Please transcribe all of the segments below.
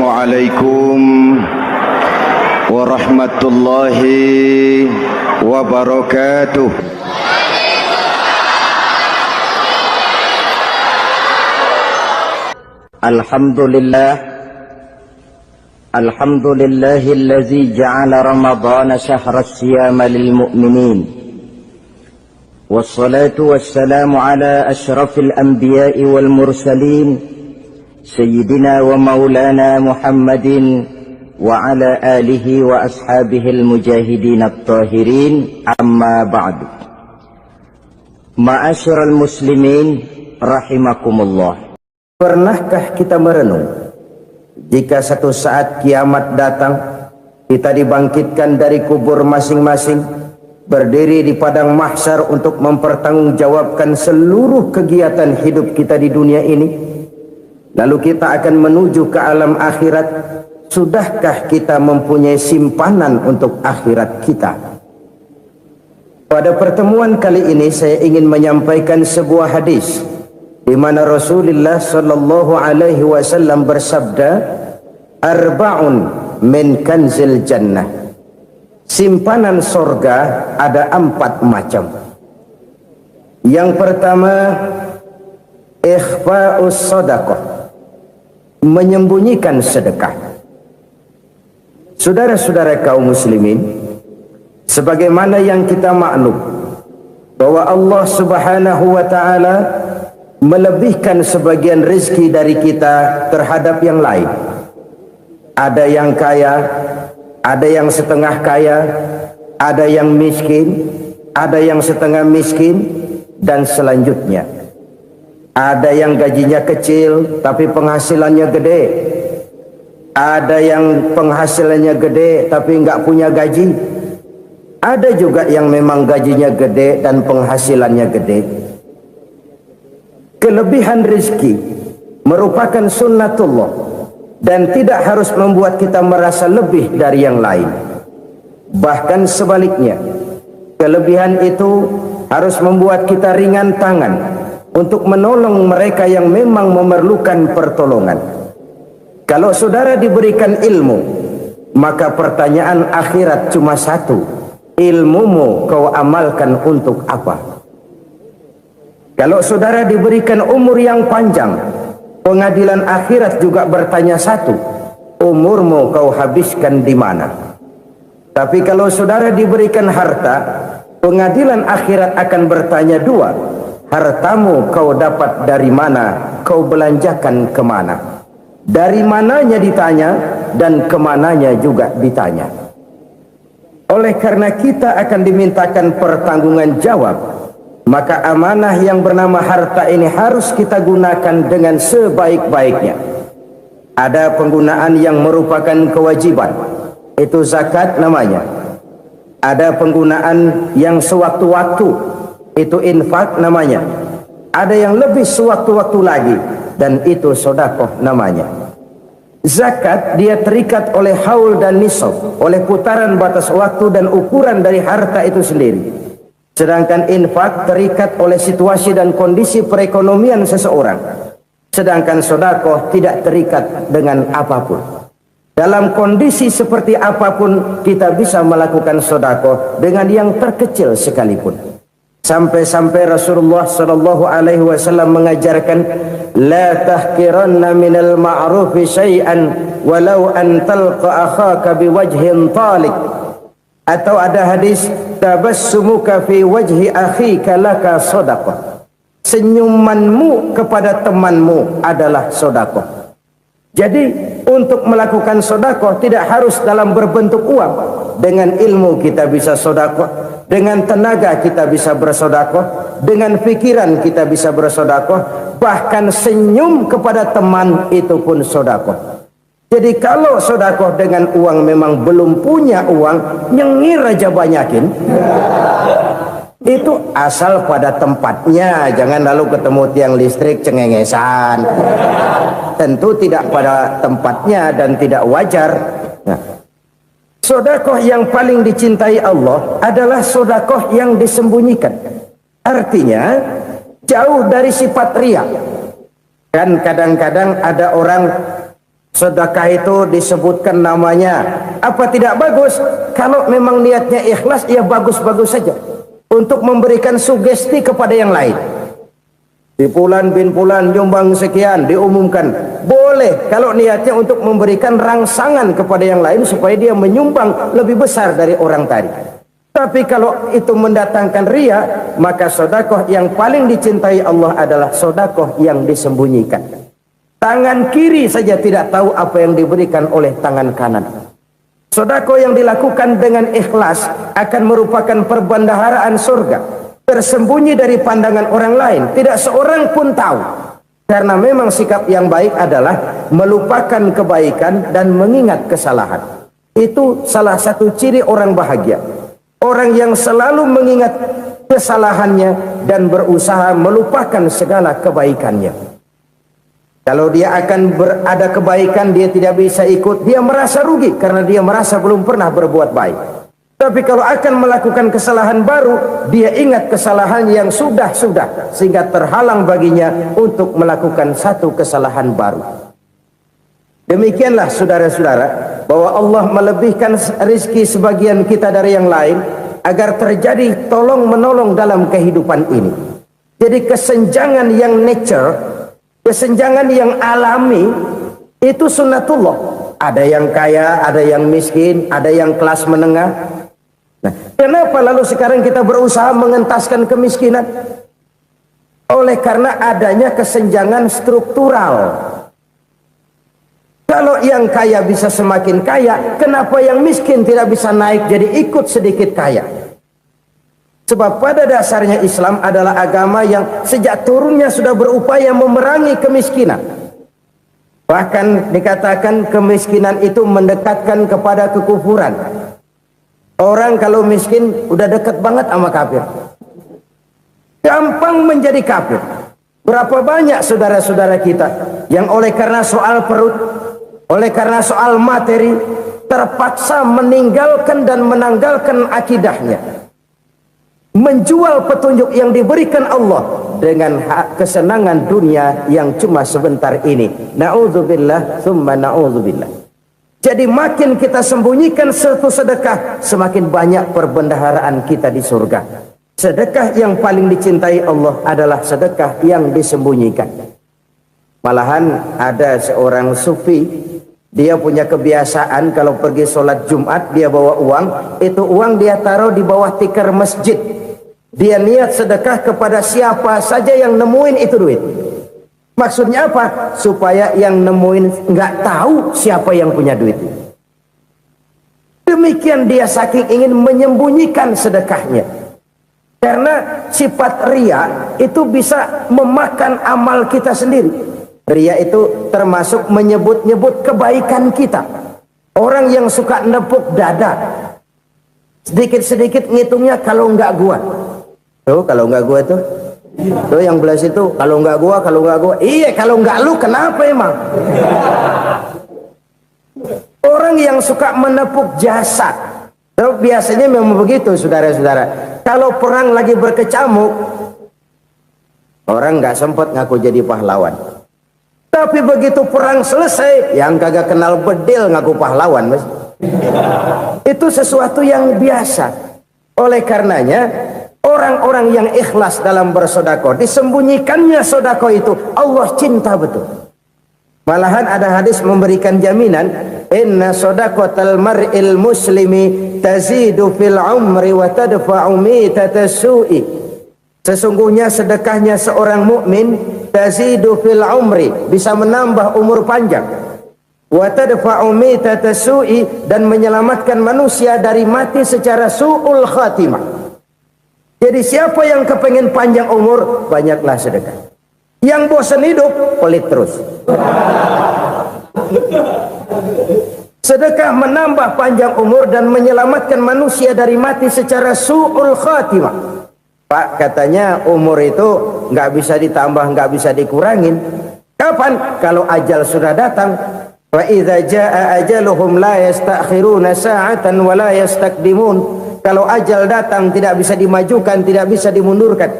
Assalamualaikum warahmatullahi wabarakatuh. Alhamdulillahillazi ja'ala Ramadhana syahra siyama lil mu'minin. Wassalatu wassalamu ala ashrafil anbiya'i wal mursalin Sayyidina wa maulana Muhammadin wa ala alihi wa ashabihil mujahidin at-tahirin, amma ba'du. Ma'asyiral muslimin rahimakumullah. Pernahkah kita merenung jika satu saat kiamat datang, kita dibangkitkan dari kubur masing-masing, berdiri di padang mahsyar untuk mempertanggungjawabkan seluruh kegiatan hidup kita di dunia ini? Lalu kita akan menuju ke alam akhirat. Sudahkah kita mempunyai simpanan untuk akhirat kita? Pada pertemuan kali ini saya ingin menyampaikan sebuah hadis di mana Rasulullah sallallahu alaihi wasallam bersabda, "Arba'un min kanzil jannah." Simpanan sorga ada 4 macam. Yang pertama, ikhfa'us sadaqah, menyembunyikan sedekah. Saudara-saudara kaum muslimin, sebagaimana yang kita maklum bahwa Allah Subhanahu wa taala melebihkan sebagian rezeki dari kita terhadap yang lain. Ada yang kaya, ada yang setengah kaya, ada yang miskin, ada yang setengah miskin, dan selanjutnya. Ada yang gajinya kecil tapi penghasilannya gede. Ada yang penghasilannya gede tapi enggak punya gaji. Ada juga yang memang gajinya gede dan penghasilannya gede. Kelebihan rezeki merupakan sunnatullah dan tidak harus membuat kita merasa lebih dari yang lain. Bahkan sebaliknya, kelebihan itu harus membuat kita ringan tangan untuk menolong mereka yang memang memerlukan pertolongan. Kalau saudara diberikan ilmu, maka pertanyaan akhirat cuma satu: ilmumu kau amalkan untuk apa? Kalau saudara diberikan umur yang panjang, pengadilan akhirat juga bertanya satu: umurmu kau habiskan di mana? Tapi kalau saudara diberikan harta, pengadilan akhirat akan bertanya dua: hartamu kau dapat dari mana, kau belanjakan kemana? Dari mananya ditanya dan kemananya juga ditanya. Oleh karena kita akan dimintakan pertanggungan jawab, maka amanah yang bernama harta ini harus kita gunakan dengan sebaik-baiknya. Ada penggunaan yang merupakan kewajiban, itu zakat namanya. Ada penggunaan yang sewaktu-waktu, itu infak namanya. Ada yang lebih sewaktu-waktu lagi, dan itu sedekah namanya. Zakat dia terikat oleh haul dan nisab, oleh putaran batas waktu dan ukuran dari harta itu sendiri. Sedangkan infak terikat oleh situasi dan kondisi perekonomian seseorang. Sedangkan sedekah tidak terikat dengan apapun. Dalam kondisi seperti apapun kita bisa melakukan sedekah dengan yang terkecil sekalipun. Sampai-sampai Rasulullah sallallahu alaihi wasallam mengajarkan, la tahqiranna minal ma'rufi syai'an walau an talqa akhaka biwajhin talik. Atau ada hadis, tabassumuka fi wajhi akhika laka sadaqah. Senyumanmu kepada temanmu adalah sedekah. Jadi untuk melakukan sedekah tidak harus dalam berbentuk uang. Dengan ilmu kita bisa sedekah, dengan tenaga kita bisa bersedekah, dengan pikiran kita bisa bersedekah, bahkan senyum kepada teman itu pun sedekah. Jadi kalau sedekah dengan uang memang belum punya uang, nyengir aja banyakin. Itu asal pada tempatnya, jangan lalu ketemu tiang listrik cengengesan. Tentu tidak pada tempatnya dan tidak wajar. Nah, sedekah yang paling dicintai Allah adalah sedekah yang disembunyikan. Artinya jauh dari sifat riya. Kan kadang-kadang ada orang Sedekah itu disebutkan namanya. Apa tidak bagus? Kalau memang niatnya ikhlas, ya bagus-bagus saja. Untuk memberikan sugesti kepada yang lain. Di Fulan bin Fulan nyumbang sekian, diumumkan. Boleh kalau niatnya untuk memberikan rangsangan kepada yang lain supaya dia menyumbang lebih besar dari orang tadi. Tapi kalau itu mendatangkan riya, maka sedekah yang paling dicintai Allah adalah sedekah yang disembunyikan. Tangan kiri saja tidak tahu apa yang diberikan oleh tangan kanan. Sedekah yang dilakukan dengan ikhlas akan merupakan perbendaharaan surga, tersembunyi dari pandangan orang lain, tidak seorang pun tahu. Karena memang sikap yang baik adalah melupakan kebaikan dan mengingat kesalahan. Itu salah satu ciri orang bahagia. Orang yang selalu mengingat kesalahannya dan berusaha melupakan segala kebaikannya. Kalau dia akan berada kebaikan, dia tidak bisa ikut, dia merasa rugi karena dia merasa belum pernah berbuat baik. Tapi kalau akan melakukan kesalahan baru, dia ingat kesalahan yang sudah-sudah, sehingga terhalang baginya untuk melakukan satu kesalahan baru. Demikianlah saudara-saudara, bahwa Allah melebihkan rizki sebagian kita dari yang lain, agar terjadi tolong-menolong dalam kehidupan ini. Jadi kesenjangan yang nature, kesenjangan yang alami, itu sunnatullah. Ada yang kaya, ada yang miskin, ada yang kelas menengah. Nah, kenapa lalu sekarang kita berusaha mengentaskan kemiskinan? Oleh karena adanya kesenjangan struktural. Kalau yang kaya bisa semakin kaya, kenapa yang miskin tidak bisa naik jadi ikut sedikit kaya? Sebab pada dasarnya Islam adalah agama yang sejak turunnya sudah berupaya memerangi kemiskinan. Bahkan dikatakan kemiskinan itu mendekatkan kepada kekufuran. Orang kalau miskin udah dekat banget sama kafir. Gampang menjadi kafir. Berapa banyak saudara-saudara kita yang oleh karena soal perut, oleh karena soal materi, terpaksa meninggalkan dan menanggalkan akidahnya. Menjual petunjuk yang diberikan Allah dengan kesenangan dunia yang cuma sebentar ini. Na'udzubillah, thumma na'udzubillah. Jadi makin kita sembunyikan satu sedekah, semakin banyak perbendaharaan kita di surga. Sedekah yang paling dicintai Allah adalah sedekah yang disembunyikan. Malahan ada seorang sufi, dia punya kebiasaan kalau pergi sholat Jumat dia bawa uang, itu uang dia taruh di bawah tikar masjid. Dia niat sedekah kepada siapa saja yang nemuin itu duit. Maksudnya apa? Supaya yang nemuin nggak tahu siapa yang punya duit. Demikian dia saking ingin menyembunyikan sedekahnya. Karena sifat riya itu bisa memakan amal kita sendiri. Riya itu termasuk menyebut-nyebut kebaikan kita. Orang yang suka nepuk dada, sedikit-sedikit ngitungnya kalau nggak gua. Tuh kalau nggak gua tuh yang belah situ, kalau nggak gua, iya kalau nggak lu kenapa emang? Orang yang suka menepuk jasad, tuh biasanya memang begitu saudara-saudara. Kalau perang lagi berkecamuk, orang nggak sempat ngaku jadi pahlawan. Tapi begitu perang selesai, yang kagak kenal bedil ngaku pahlawan, mas. Itu sesuatu yang biasa. Oleh karenanya, orang-orang yang ikhlas dalam bersedekah, disembunyikannya sedekah itu Allah cinta betul. Malahan ada hadis memberikan jaminan, inna shadaqatal mar'il muslimi tazidu fil umri wa tadfa'u mitatas su'i. Sesungguhnya sedekahnya seorang mukmin tazidu fil umri, bisa menambah umur panjang, wa tadfa'u mitatas su'i, dan menyelamatkan manusia dari mati secara su'ul khatimah. Jadi siapa yang kepengen panjang umur, banyaklah sedekah. Yang bosan hidup, pelit terus. Sedekah menambah panjang umur dan menyelamatkan manusia dari mati secara su'ul khatimah. Pak, katanya umur itu nggak bisa ditambah, nggak bisa dikurangin. Kapan? Kalau ajal sudah datang. Wa idza jaa ajaluhum la yastakhiruna sa'atan wa la yastakdimun. Kalau ajal datang tidak bisa dimajukan, tidak bisa dimundurkan.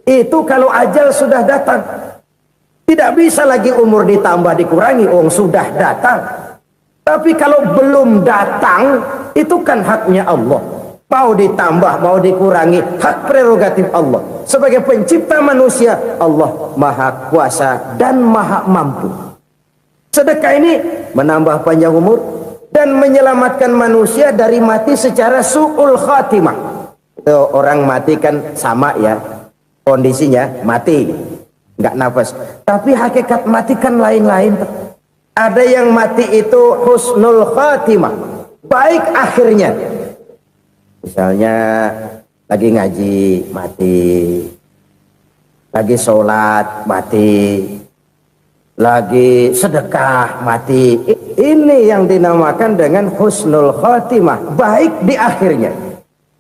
Itu kalau ajal sudah datang. Tidak bisa lagi umur ditambah dikurangi, sudah datang. Tapi kalau belum datang, itu kan haknya Allah. Mau ditambah, mau dikurangi, hak prerogatif Allah. Sebagai pencipta manusia, Allah maha kuasa dan maha mampu. Sedekah ini menambah panjang umur dan menyelamatkan manusia dari mati secara su'ul khatimah. Orang mati kan sama ya, kondisinya mati, nggak nafas. Tapi hakikat mati kan lain-lain. Ada yang mati itu husnul khatimah, baik akhirnya. Misalnya lagi ngaji mati, lagi sholat mati, lagi sedekah mati. Ini yang dinamakan dengan husnul khatimah, baik di akhirnya.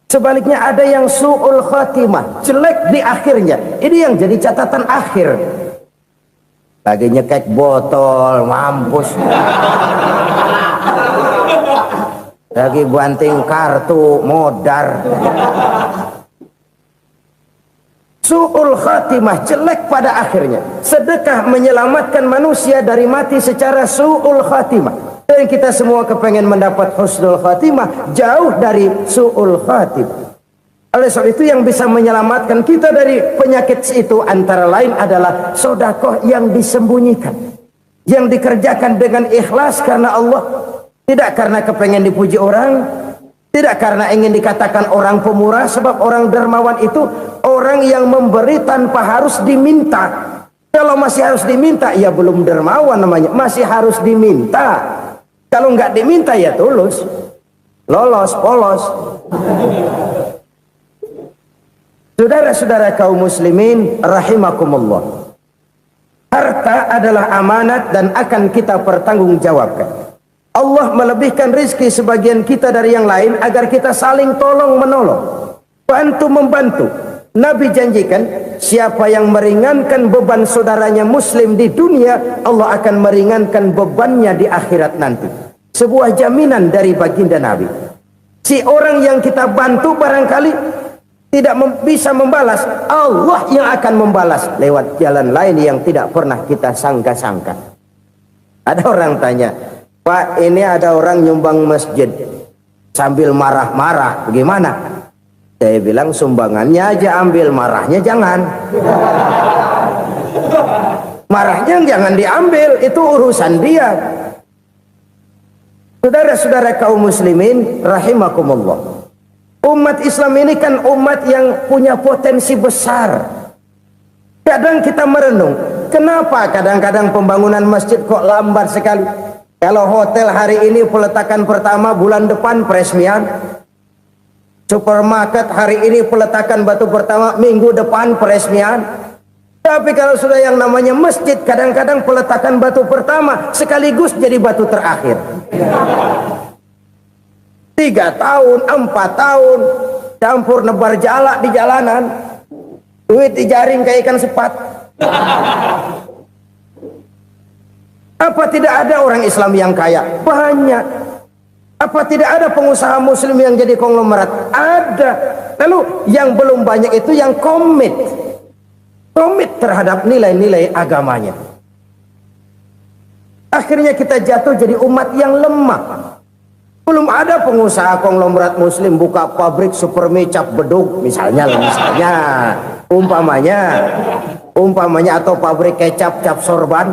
Sebaliknya ada yang su'ul khatimah, jelek di akhirnya. Ini yang jadi catatan akhir. Lagi nyekek botol, mampus. Lagi banting kartu, modar. Su'ul khatimah, jelek pada akhirnya. Sedekah menyelamatkan manusia dari mati secara su'ul khatimah. Dan kita semua kepengen mendapat husnul khatimah, jauh dari su'ul khatimah. Oleh sebab itu yang bisa menyelamatkan kita dari penyakit itu antara lain adalah sedekah yang disembunyikan, yang dikerjakan dengan ikhlas karena Allah, tidak karena kepengen dipuji orang, tidak karena ingin dikatakan orang pemurah. Sebab orang dermawan itu orang yang memberi tanpa harus diminta. Kalau masih harus diminta, ya belum dermawan namanya, masih harus diminta. Kalau nggak diminta ya tulus, lolos, polos. Saudara-saudara kaum muslimin rahimakumullah, harta adalah amanat dan akan kita pertanggungjawabkan. Allah melebihkan rizki sebagian kita dari yang lain agar kita saling tolong menolong, bantu membantu. Nabi janjikan siapa yang meringankan beban saudaranya muslim di dunia, Allah akan meringankan bebannya di akhirat nanti. Sebuah jaminan dari baginda Nabi. Si orang yang kita bantu barangkali tidak bisa membalas, Allah yang akan membalas lewat jalan lain yang tidak pernah kita sangka-sangka. Ada orang tanya, Pak, ini ada orang nyumbang masjid sambil marah-marah, bagaimana? Saya bilang sumbangannya aja ambil, marahnya jangan. Marahnya jangan diambil, itu urusan dia. Saudara-saudara kaum muslimin rahimakumullah, umat Islam ini kan umat yang punya potensi besar. Kadang kita merenung, kenapa kadang-kadang pembangunan masjid kok lambat sekali? Kalau hotel hari ini peletakan pertama, bulan depan peresmian. Supermarket hari ini peletakan batu pertama, minggu depan peresmian. Tapi kalau sudah yang namanya masjid, kadang-kadang peletakan batu pertama sekaligus jadi batu terakhir. 3 tahun, 4 tahun, campur nebar jalak di jalanan, duit dijaring kayak ikan sepat. Apa tidak ada orang Islam yang kaya? Banyak. Apa tidak ada pengusaha muslim yang jadi konglomerat? Ada. Lalu yang belum banyak itu yang komit terhadap nilai-nilai agamanya. Akhirnya kita jatuh jadi umat yang lemah. Belum ada pengusaha konglomerat muslim buka pabrik supermi cap beduk misalnya umpamanya atau pabrik kecap cap sorban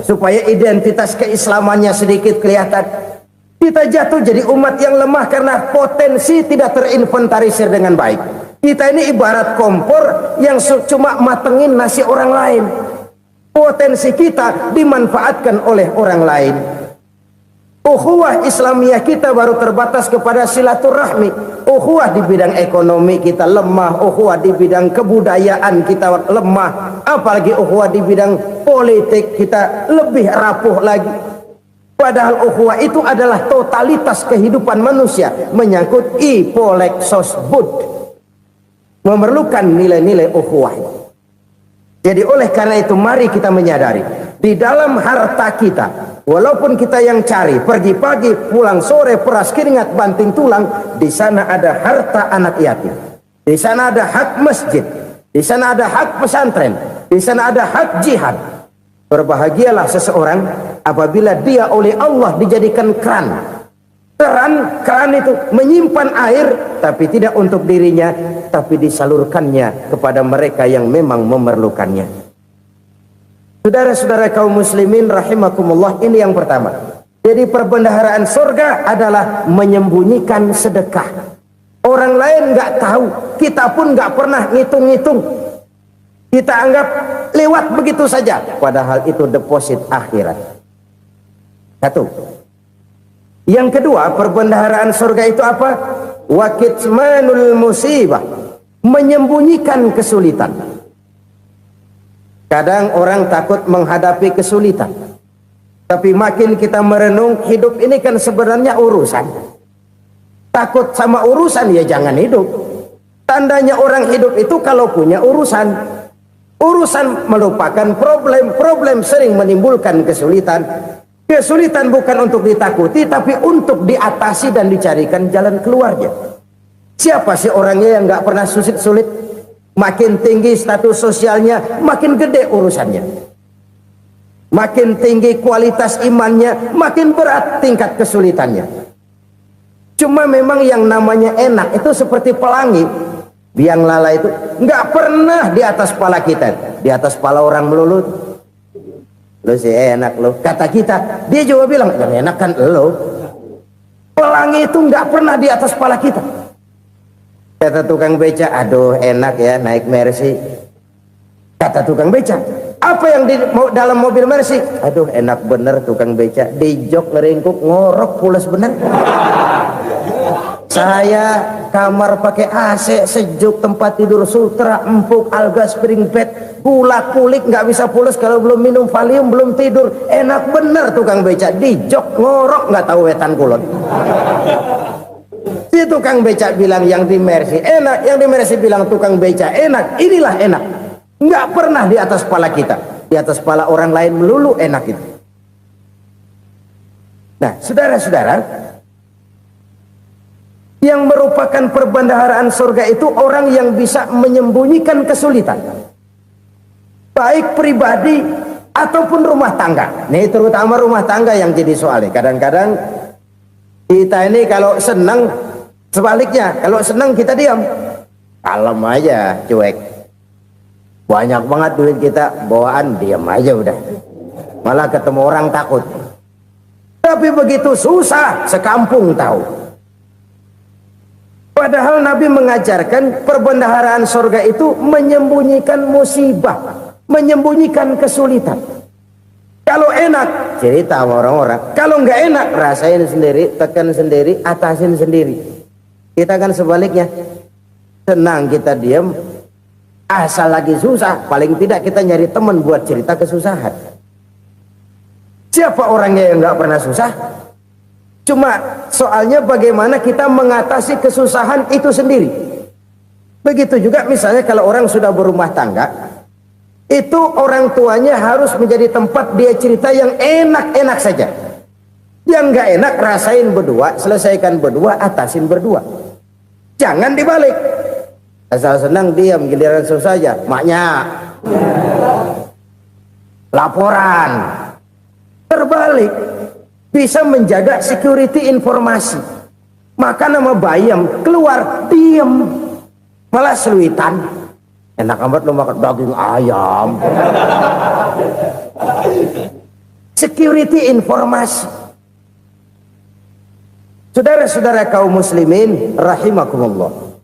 supaya identitas keislamannya sedikit kelihatan. Kita jatuh jadi umat yang lemah karena potensi tidak terinventarisir dengan baik. Kita ini ibarat kompor yang cuma matengin nasi orang lain. Potensi kita dimanfaatkan oleh orang lain. Ukhuwah Islamiyah kita baru terbatas kepada silaturahmi. Ukhuwah di bidang ekonomi kita lemah, ukhuwah di bidang kebudayaan kita lemah, apalagi ukhuwah di bidang politik kita lebih rapuh lagi. Padahal ukhuwah itu adalah totalitas kehidupan manusia, menyangkut ipolek sosbud, memerlukan nilai-nilai ukhuwah. Jadi oleh karena itu mari kita menyadari di dalam harta kita, walaupun kita yang cari, pergi pagi, pulang sore, peras keringat, banting tulang, di sana ada harta anak yatim, di sana ada hak masjid, di sana ada hak pesantren, Di sana ada hak jihad. Berbahagialah seseorang apabila dia oleh Allah dijadikan keran. Keran itu menyimpan air, tapi tidak untuk dirinya, tapi disalurkannya kepada mereka yang memang memerlukannya. Saudara-saudara kaum muslimin rahimakumullah, ini yang pertama. Jadi perbendaharaan surga adalah menyembunyikan sedekah. Orang lain nggak tahu, kita pun nggak pernah ngitung-ngitung. Kita anggap lewat begitu saja, padahal itu deposit akhirat. Satu. Yang kedua, perbendaharaan surga itu apa? Wa kitmanul musibah, menyembunyikan kesulitan. Kadang orang takut menghadapi kesulitan, tapi makin kita merenung, hidup ini kan sebenarnya urusan. Takut sama urusan, ya jangan hidup. Tandanya orang hidup itu kalau punya urusan. Urusan melupakan problem. Problem sering menimbulkan kesulitan. Kesulitan bukan untuk ditakuti, tapi untuk diatasi dan dicarikan jalan keluarnya. Siapa sih orangnya yang nggak pernah sulit-sulit? Makin tinggi status sosialnya, makin gede urusannya. Makin tinggi kualitas imannya, makin berat tingkat kesulitannya. Cuma memang yang namanya enak itu seperti pelangi. Biang lala itu nggak pernah di atas kepala kita, di atas kepala orang melulu. Lo sih enak lo, kata kita. Dia juga bilang yang enak kan lo. Pelangi itu nggak pernah di atas kepala kita. Kata tukang beca, aduh enak ya naik Mercy. Kata tukang beca, apa yang di dalam mobil Mercy? Aduh enak bener tukang beca, di jok ngeringkuk ngorok pulas bener. Saya kamar pakai AC sejuk, tempat tidur sutra empuk, alga spring bed, kulak kulik nggak bisa pulas kalau belum minum Valium, belum tidur. Enak bener tukang beca, di jok ngorok nggak tahu wetan kulon. Si tukang beca bilang yang di Mercy enak, yang di Mercy bilang tukang beca enak. Inilah enak, nggak pernah di atas kepala kita, di atas kepala orang lain melulu enak itu. Nah saudara-saudara, yang merupakan perbendaharaan surga itu orang yang bisa menyembunyikan kesulitan, baik pribadi ataupun rumah tangga. Nih terutama rumah tangga yang jadi soalnya. Kadang-kadang kita ini kalau senang, sebaliknya kalau senang kita diam, kalem aja, cuek. Banyak banget duit kita bawaan, diam aja udah. Malah ketemu orang takut. Tapi begitu susah, sekampung tahu. Padahal Nabi mengajarkan perbendaharaan surga itu menyembunyikan musibah, menyembunyikan kesulitan. Kalau enak, cerita sama orang-orang. Kalau nggak enak, rasain sendiri, tekan sendiri, atasin sendiri. Kita kan sebaliknya. Senang kita diam, asal lagi susah, paling tidak kita nyari teman buat cerita kesusahan. Siapa orangnya yang nggak pernah susah? Cuma soalnya bagaimana kita mengatasi kesusahan itu sendiri. Begitu juga misalnya kalau orang sudah berumah tangga, itu orang tuanya harus menjadi tempat dia cerita yang enak-enak saja. Yang nggak enak rasain berdua, selesaikan berdua, atasin berdua. Jangan dibalik. Asal senang diam, giliran susah aja. Maknya laporan. Terbalik. Bisa menjaga security informasi. Maka nama bayam keluar diem, malah seluitan. Enak amat lo makan daging ayam. Security informasi. Saudara-saudara kaum muslimin rahimakumullah,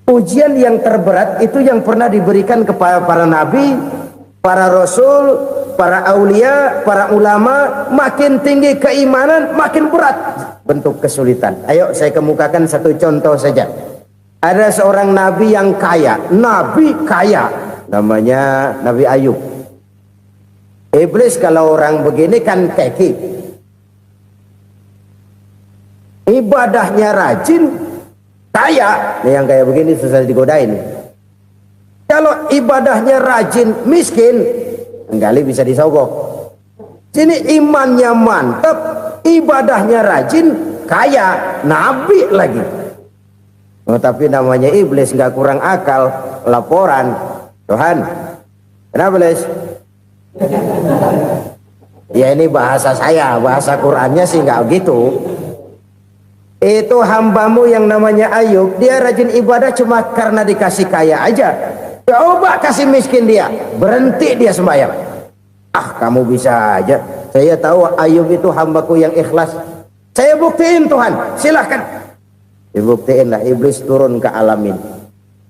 ujian yang terberat itu yang pernah diberikan kepada para nabi, para rasul, para aulia, para ulama. Makin tinggi keimanan, makin berat bentuk kesulitan. Ayo saya kemukakan satu contoh saja. Ada seorang nabi yang kaya, nabi kaya, namanya Nabi Ayub. Iblis kalau orang begini kan keki, ibadahnya rajin, kaya. Nih yang kayak begini susah digodain. Kalau ibadahnya rajin, miskin, kali bisa disogok. Sini imannya mantap, ibadahnya rajin, kaya, nabi lagi. Oh, tapi namanya iblis, nggak kurang akal. Laporan, Tuhan, kenapa Les? Ya ini bahasa saya, bahasa Qurannya sih nggak gitu. Itu hambamu yang namanya Ayub, dia rajin ibadah cuma karena dikasih kaya aja. Coba kasih miskin dia, berhenti dia sembahyang. Ah, kamu bisa aja. Saya tahu Ayub itu hambaku yang ikhlas. Saya buktiin Tuhan, silahkan. Dibuktiin lah, iblis turun ke alam ini.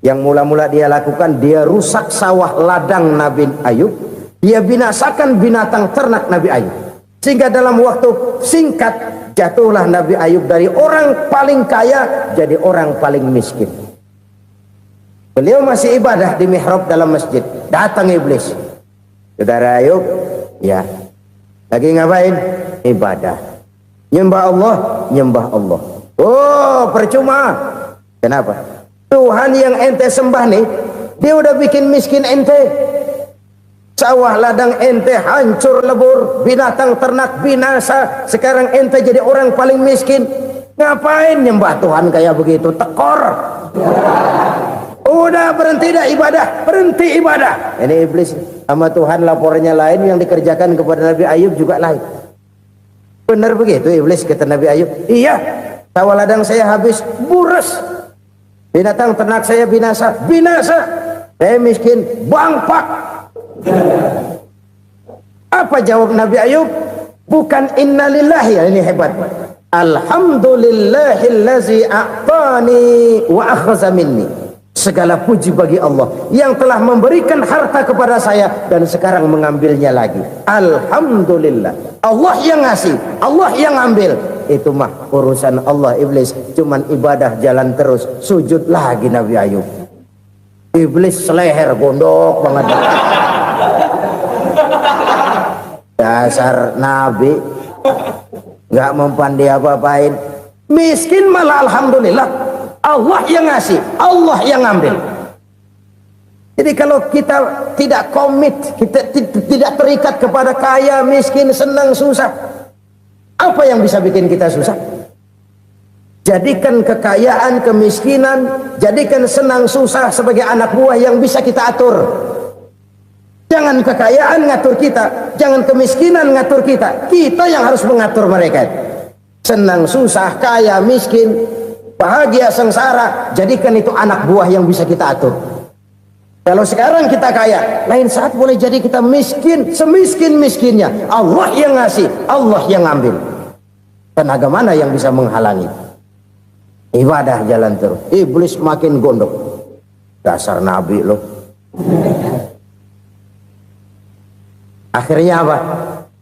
Yang mula-mula dia lakukan, dia rusak sawah ladang Nabi Ayub. Dia binasakan binatang ternak Nabi Ayub. Sehingga dalam waktu singkat, jatuhlah Nabi Ayub dari orang paling kaya jadi orang paling miskin. Beliau masih ibadah di mihrab dalam masjid. Datang iblis. Saudara Ayub, ya, lagi ngapain? Ibadah. Nyembah Allah, nyembah Allah. Oh, percuma. Kenapa? Tuhan yang ente sembah nih, dia udah bikin miskin ente. Sawah ladang ente hancur lebur, binatang ternak binasa. Sekarang ente jadi orang paling miskin. Ngapain nyembah Tuhan kayak begitu? Tekor. Udah berhenti dah ibadah, berhenti ibadah. Ini iblis sama Tuhan lapornya lain, yang dikerjakan kepada Nabi Ayub juga lain. Benar begitu iblis, kata Nabi Ayub. Iya, sawah ladang saya habis, buras. Binatang ternak saya binasa, binasa. Saya miskin, bangpak. Apa jawab Nabi Ayub? Bukan innalillahi, ini hebat. Alhamdulillahillazi a'tani wa akhza minni. Segala puji bagi Allah yang telah memberikan harta kepada saya dan sekarang mengambilnya lagi. Alhamdulillah. Allah yang ngasih, Allah yang ambil. Itu mah urusan Allah. Iblis cuman ibadah jalan terus, sujud lagi Nabi Ayub. Iblis seleher gondok banget. Dasar Nabi nggak mempan dia apa-apain. Miskin malah alhamdulillah. Allah yang ngasih, Allah yang ambil. Jadi kalau kita tidak komit, kita tidak terikat kepada kaya, miskin, senang, susah, apa yang bisa bikin kita susah? Jadikan kekayaan, kemiskinan, jadikan senang, susah sebagai anak buah yang bisa kita atur. Jangan kekayaan ngatur kita, jangan kemiskinan ngatur kita. Kita yang harus mengatur mereka. Senang, susah, kaya, miskin, bahagia, sengsara, jadikan itu anak buah yang bisa kita atur. Kalau sekarang kita kaya, lain saat boleh jadi kita miskin, semiskin-miskinnya. Allah yang ngasih, Allah yang ambil. Tenaga mana yang bisa menghalangi? Ibadah jalan terus. Iblis makin gondok. Dasar Nabi loh. Akhirnya apa?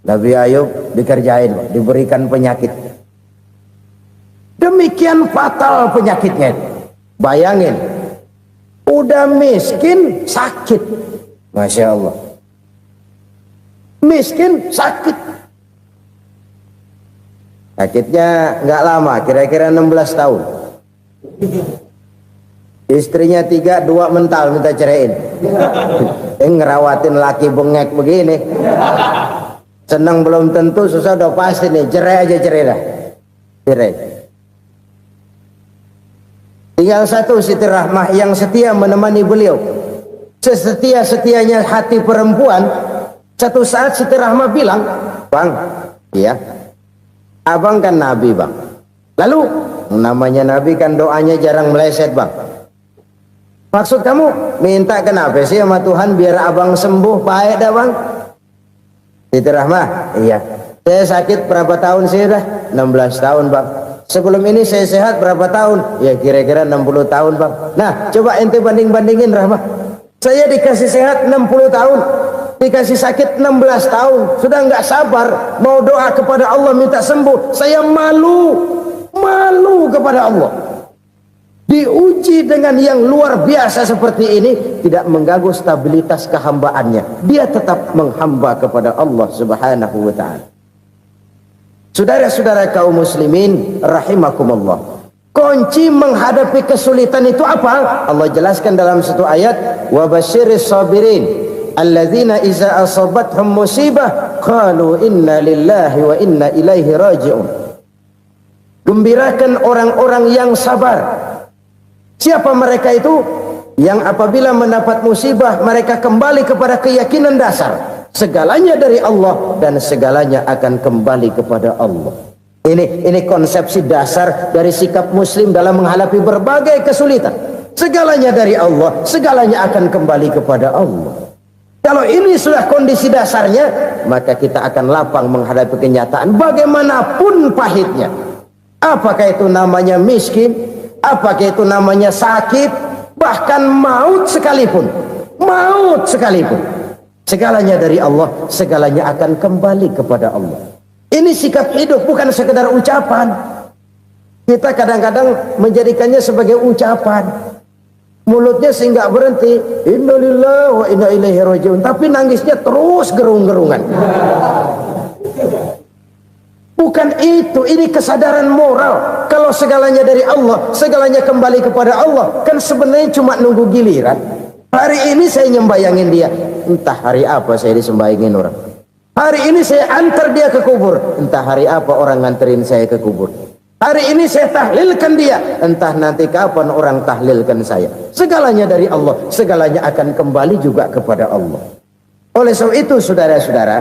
Nabi Ayub dikerjain, diberikan penyakit. Demikian fatal penyakitnya. Bayangin, udah miskin sakit. Masya Allah. Miskin sakit. Sakitnya nggak lama, kira-kira 16 tahun. Istrinya 3, 2 mental minta ceraiin. Ngerawatin laki bengek begini. Senang belum tentu, susah udah pasti nih. Cerai aja, cerai dah. Cerai. Tinggal satu Siti Rahmah yang setia menemani beliau. Sesetia-setianya hati perempuan. Satu saat Siti Rahmah bilang, "Bang, iya, abang kan Nabi, Bang. Lalu, namanya Nabi kan doanya jarang meleset, Bang. Maksud kamu minta kenapa sih sama Tuhan biar abang sembuh, baik dah, Bang?" Siti Rahmah, iya. Saya sakit berapa tahun sih dah? 16 tahun, Bang. Sebelum ini saya sehat berapa tahun? Ya kira-kira 60 tahun, Bang. Nah, coba ente banding-bandingin, Rahmah. Saya dikasih sehat 60 tahun, dikasih sakit 16 tahun. Sudah nggak sabar mau doa kepada Allah minta sembuh. Saya malu kepada Allah. Diuji dengan yang luar biasa seperti ini, tidak mengganggu stabilitas kehambaannya. Dia tetap menghamba kepada Allah Subhanahu wa ta'ala. Saudara-saudara kaum muslimin rahimakumullah. Kunci menghadapi kesulitan itu apa? Allah jelaskan dalam satu ayat, wa basyiris sabirin alladzina iza asabathum musibah qalu inna lillahi wa inna ilaihi raji'un. Gembirakan orang-orang yang sabar. Siapa mereka itu? yang apabila mendapat musibah mereka kembali kepada keyakinan dasar segalanya dari Allah dan segalanya akan kembali kepada Allah. Ini konsepsi dasar dari sikap muslim dalam menghadapi berbagai kesulitan. Segalanya dari Allah, segalanya akan kembali kepada Allah. Kalau ini sudah kondisi dasarnya, maka kita akan lapang menghadapi kenyataan bagaimanapun pahitnya. Apakah itu namanya miskin, apakah itu namanya sakit, bahkan maut sekalipun. Segalanya dari Allah, segalanya akan kembali kepada Allah. Ini sikap hidup, bukan sekedar ucapan. Kita kadang-kadang menjadikannya sebagai ucapan. Mulutnya sehingga berhenti, innalillahi wa inna ilaihi rajiun, tapi nangisnya terus gerung-gerungan. Bukan itu, ini kesadaran moral. Kalau segalanya dari Allah, segalanya kembali kepada Allah, kan sebenarnya cuma nunggu giliran. Hari ini saya nyembayangin dia, entah hari apa saya disembayangin orang. Hari ini saya antar dia ke kubur, entah hari apa orang nganterin saya ke kubur. Hari ini saya tahlilkan dia, entah nanti kapan orang tahlilkan saya. Segalanya dari Allah, segalanya akan kembali juga kepada Allah. Oleh sebab itu saudara-saudara,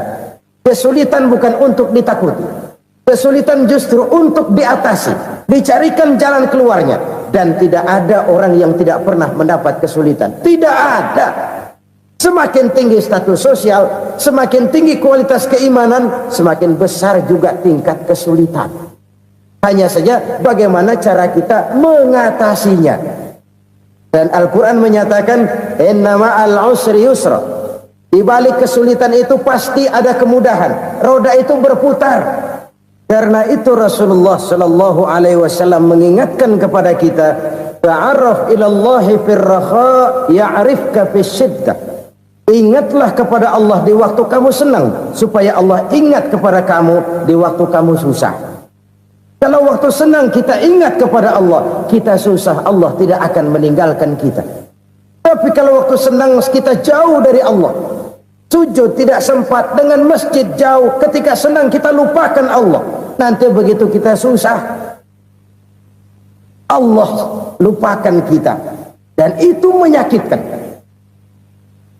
kesulitan bukan untuk ditakuti. Kesulitan justru untuk diatasi, dicarikan jalan keluarnya. Dan tidak ada orang yang tidak pernah mendapat kesulitan. Tidak ada. Semakin tinggi status sosial, semakin tinggi kualitas keimanan, semakin besar juga tingkat kesulitan. Hanya saja bagaimana cara kita mengatasinya. Dan Al-Quran menyatakan, inna ma'al usri yusra. Di balik kesulitan itu pasti ada kemudahan. Roda itu berputar. Karena itu Rasulullah sallallahu alaihi wasallam mengingatkan kepada kita, ta'arraf ilallahi fir rakha ya'rifka fis syiddah. Ingatlah kepada Allah di waktu kamu senang, supaya Allah ingat kepada kamu di waktu kamu susah. Kalau waktu senang kita ingat kepada Allah, kita susah, Allah tidak akan meninggalkan kita. Tapi kalau waktu senang kita jauh dari Allah, sujud tidak sempat, dengan masjid jauh, ketika senang kita lupakan Allah. Nanti begitu kita susah, Allah lupakan kita. Dan itu menyakitkan.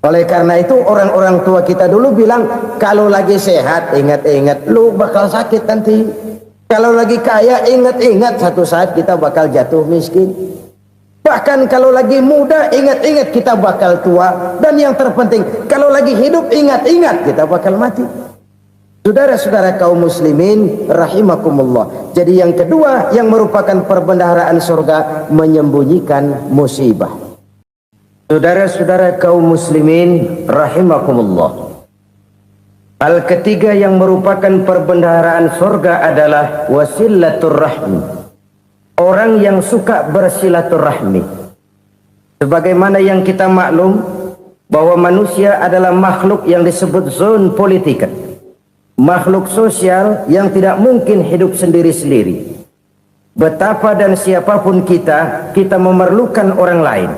Oleh karena itu orang-orang tua kita dulu bilang, kalau lagi sehat ingat-ingat lu bakal sakit nanti. Kalau lagi kaya ingat-ingat satu saat kita bakal jatuh miskin. Bahkan kalau lagi muda ingat-ingat kita bakal tua. Dan yang terpenting, kalau lagi hidup ingat-ingat kita bakal mati. Saudara-saudara kaum muslimin rahimakumullah. Jadi yang kedua yang merupakan perbendaharaan surga, menyembunyikan musibah. Saudara-saudara kaum muslimin rahimakumullah. Hal ketiga yang merupakan perbendaharaan surga adalah wasilatur rahmi. Orang yang suka bersilaturahmi. Sebagaimana yang kita maklum bahwa manusia adalah makhluk yang disebut zon politika. Makhluk sosial yang tidak mungkin hidup sendiri-sendiri. Betapa dan siapapun kita memerlukan orang lain.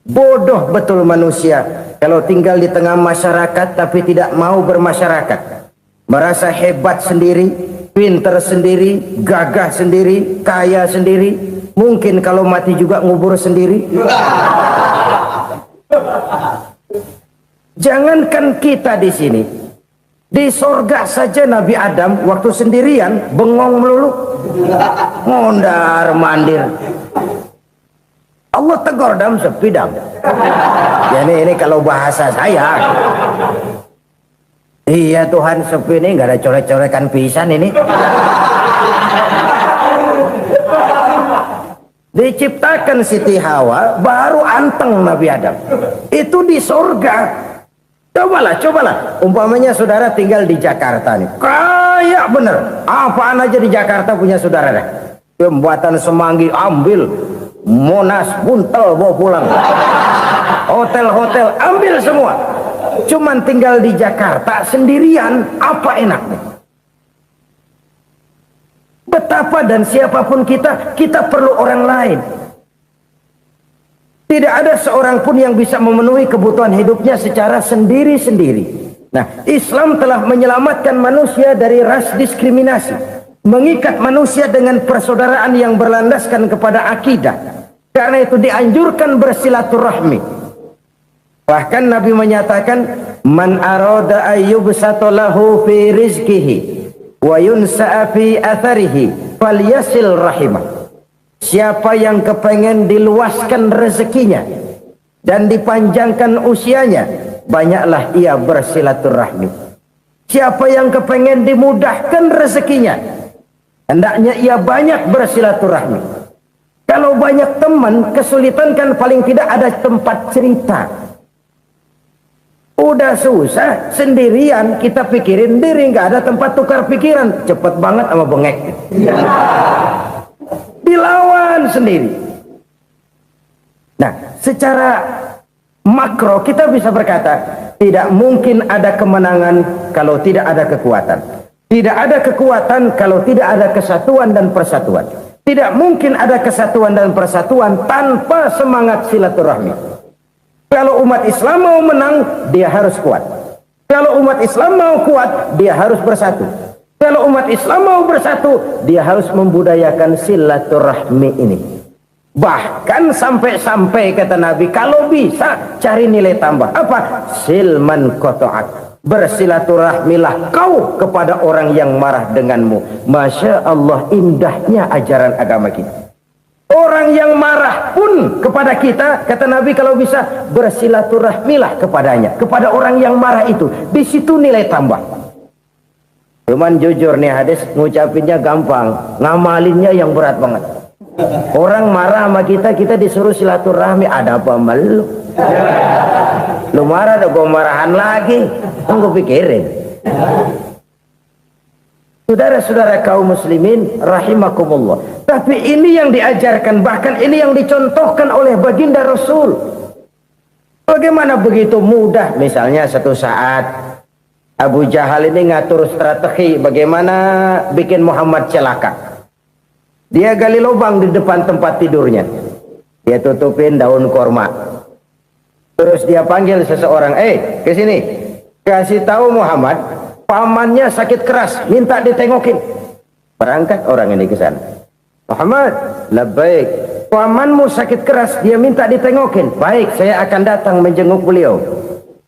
Bodoh betul manusia kalau tinggal di tengah masyarakat tapi tidak mau bermasyarakat. Merasa hebat sendiri, pinter sendiri, gagah sendiri, kaya sendiri. Mungkin kalau mati juga ngubur sendiri. Jangankan kita di sini, di sorga saja Nabi Adam waktu sendirian bengong melulu, mondar mandir. Allah tegur dam sepi dam. Ya ini kalau bahasa saya. Iya Tuhan sepi ini nggak ada coret-corekan pisan ini. Diciptakan Siti Hawa baru anteng Nabi Adam. Itu di sorga. Cobalah. Umpamanya saudara tinggal di Jakarta nih. Kayak bener. Apaan aja di Jakarta punya saudara dah. Pembuatan Semanggi ambil. Monas buntel bawa pulang. Hotel-hotel ambil semua. Cuman tinggal di Jakarta sendirian, apa enaknya? Betapa dan siapapun kita perlu orang lain. Tidak ada seorang pun yang bisa memenuhi kebutuhan hidupnya secara sendiri-sendiri. Nah, Islam telah menyelamatkan manusia dari ras diskriminasi. Mengikat manusia dengan persaudaraan yang berlandaskan kepada akidah. Karena itu dianjurkan bersilaturahmi. Bahkan Nabi menyatakan, man arada ayyubsata lahu fi rizqihi wa yunsa'a fi atharihi falyasil rahimah. Siapa yang kepengen diluaskan rezekinya dan dipanjangkan usianya, banyaklah ia bersilaturahmi. Siapa yang kepengen dimudahkan rezekinya, hendaknya ia banyak bersilaturahmi. Kalau banyak teman, kesulitan kan paling tidak ada tempat cerita. Udah susah, sendirian kita pikirin diri, nggak ada tempat tukar pikiran. Cepet banget sama bengek. Dilawan sendiri. Nah, secara makro kita bisa berkata, tidak mungkin ada kemenangan kalau tidak ada kekuatan. Tidak ada kekuatan kalau tidak ada kesatuan dan persatuan. Tidak mungkin ada kesatuan dan persatuan tanpa semangat silaturahmi. Kalau umat Islam mau menang, dia harus kuat. Kalau umat Islam mau kuat, dia harus bersatu. Kalau umat Islam mau bersatu, dia harus membudayakan silaturahmi ini. Bahkan sampai-sampai kata Nabi, kalau bisa cari nilai tambah. Apa? Silman qata'ak. Bersilaturahmilah kau kepada orang yang marah denganmu. Masya Allah, indahnya ajaran agama kita. Orang yang marah pun kepada kita, kata Nabi, kalau bisa bersilaturahmilah kepadanya, kepada orang yang marah itu. Di situ nilai tambah. Cuman jujur nih hadis, ngucapinnya gampang, ngamalinnya yang berat banget. Orang marah sama kita, kita disuruh silaturahmi. Ada apa sama lu? Lu marah, ada gua marahan lagi. Tunggu pikirin. Saudara-saudara kaum muslimin rahimakumullah. Tapi ini yang diajarkan, bahkan ini yang dicontohkan oleh baginda Rasul. Bagaimana begitu mudah, misalnya satu saat Abu Jahal ini ngatur strategi bagaimana bikin Muhammad celaka. Dia gali lubang di depan tempat tidurnya. Dia tutupin daun korma. Terus dia panggil seseorang, ke sini. Kasih tahu Muhammad, pamannya sakit keras, minta ditengokin. Berangkat orang ini ke sana. Muhammad, labbaik. Pamanmu sakit keras, dia minta ditengokin. Baik, saya akan datang menjenguk beliau.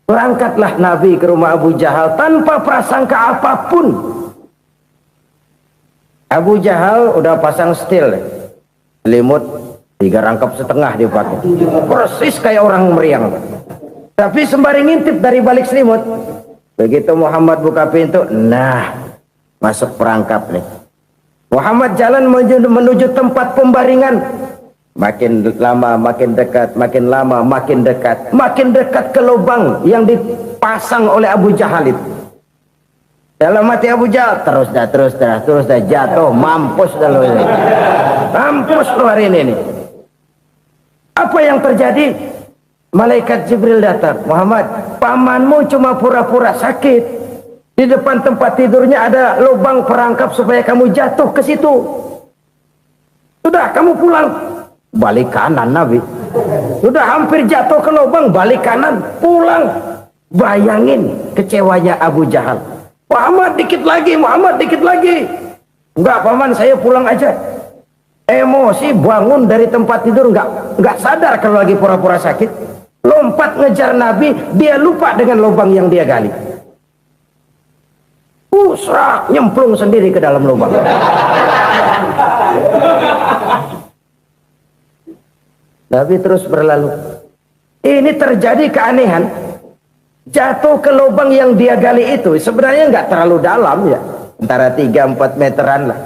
Berangkatlah Nabi ke rumah Abu Jahal tanpa prasangka apapun. Abu Jahal udah pasang stil, selimut 3 rangkap setengah dipakai, persis kayak orang meriang. Tapi sembari ngintip dari balik selimut, begitu Muhammad buka pintu, nah masuk perangkap nih. Muhammad jalan menuju tempat pembaringan. Makin lama makin dekat, makin lama makin dekat, makin dekat ke lubang yang dipasang oleh Abu Jahal itu. Dalam hati Abu Jahal, terus dah jatuh, mampus dah lo ini. Mampus lo hari ini nih. Apa yang terjadi? Malaikat Jibril datang. Muhammad, pamanmu cuma pura-pura sakit. Di depan tempat tidurnya ada lubang perangkap supaya kamu jatuh ke situ. Sudah, kamu pulang. Balik kanan Nabi. Sudah hampir jatuh ke lubang, balik kanan, pulang. Bayangin kecewanya Abu Jahal. Muhammad dikit lagi, Muhammad dikit lagi. Enggak paman, saya pulang aja. Emosi bangun dari tempat tidur, enggak sadar kalau lagi pura-pura sakit. Lompat ngejar Nabi, dia lupa dengan lubang yang dia gali. Serak, nyemplung sendiri ke dalam lubang. Nabi terus berlalu. Ini terjadi keanehan. Jatuh ke lubang yang dia gali itu sebenarnya nggak terlalu dalam ya, antara 3-4 meteran lah.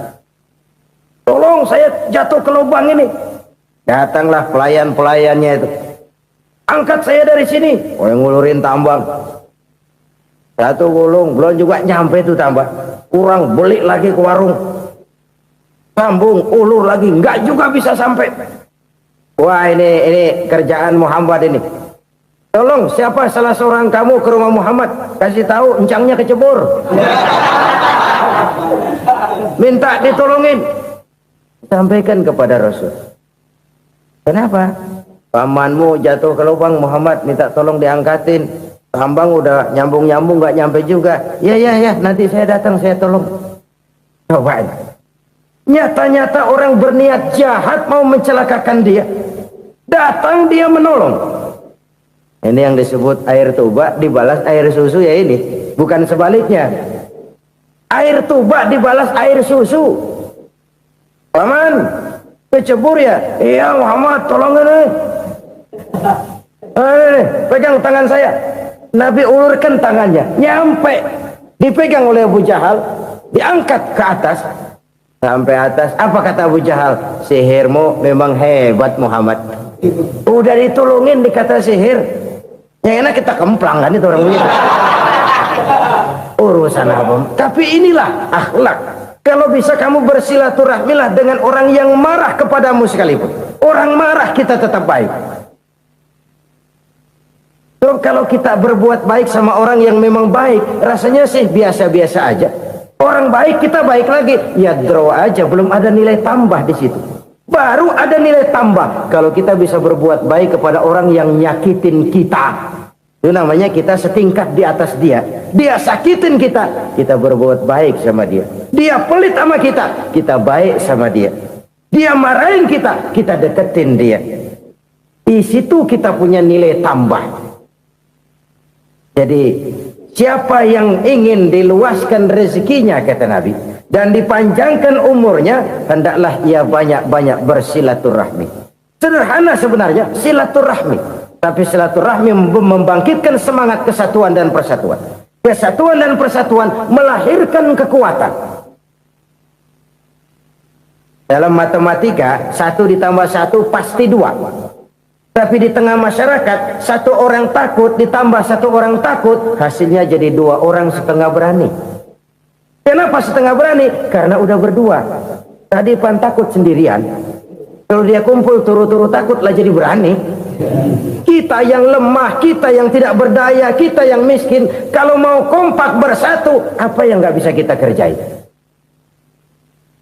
Tolong saya jatuh ke lubang ini. Datanglah pelayan-pelayannya itu. Angkat saya dari sini. Oh, yang ngulurin tambang. Satu gulung, belum juga nyampe itu tambah. Kurang, beli lagi ke warung. Sambung, ulur lagi, nggak juga bisa sampai. Wah, ini kerjaan Muhammad ini. Tolong, siapa salah seorang kamu ke rumah Muhammad, kasih tahu encangnya kecebur. Minta ditolongin. Sampaikan kepada Rasul. Kenapa? Pamanmu jatuh ke lubang, Muhammad minta tolong diangkatin. Tambang udah nyambung-nyambung nggak nyampe juga. Ya, nanti saya datang, saya tolong. Coba. Nyata-nyata orang berniat jahat mau mencelakakan dia. Datang dia menolong. Ini yang disebut air tuba dibalas air susu ya ini. Bukan sebaliknya. Air tuba dibalas air susu. Paman, kecebur ya? Iya Muhammad, tolong ini. Pegang tangan saya. Nabi ulurkan tangannya, nyampe. Dipegang oleh Abu Jahal, diangkat ke atas. Sampai atas, apa kata Abu Jahal? Sihirmu memang hebat Muhammad. Udah ditolongin dikata sihir. Yang enak kita kemplang kan itu orang begitu. Urusan apa? Tapi inilah akhlak. Kalau bisa kamu bersilaturahmilah dengan orang yang marah kepadamu sekalipun. Orang marah kita tetap baik. So, kalau kita berbuat baik sama orang yang memang baik, rasanya sih biasa-biasa aja. Orang baik kita baik lagi, ya draw aja, belum ada nilai tambah di situ. Baru ada nilai tambah kalau kita bisa berbuat baik kepada orang yang nyakitin kita. Itu namanya kita setingkat di atas dia. Dia sakitin kita, kita berbuat baik sama dia. Dia pelit sama kita, kita baik sama dia. Dia marahin kita, kita deketin dia. Di situ kita punya nilai tambah. Jadi siapa yang ingin diluaskan rezekinya kata Nabi dan dipanjangkan umurnya, hendaklah ia banyak-banyak bersilaturahmi. Sederhana sebenarnya silaturahmi, tapi silaturahmi membangkitkan semangat kesatuan dan persatuan. Kesatuan dan persatuan melahirkan kekuatan. Dalam matematika 1 ditambah 1 pasti 2. Tapi di tengah masyarakat, 1 orang takut ditambah 1 orang takut, hasilnya jadi 2 orang setengah berani. Kenapa setengah berani? Karena udah berdua. Tadi pan takut sendirian. Kalau dia kumpul turu-turu takut lah jadi berani. Kita yang lemah, kita yang tidak berdaya, kita yang miskin, kalau mau kompak bersatu, apa yang nggak bisa kita kerjain?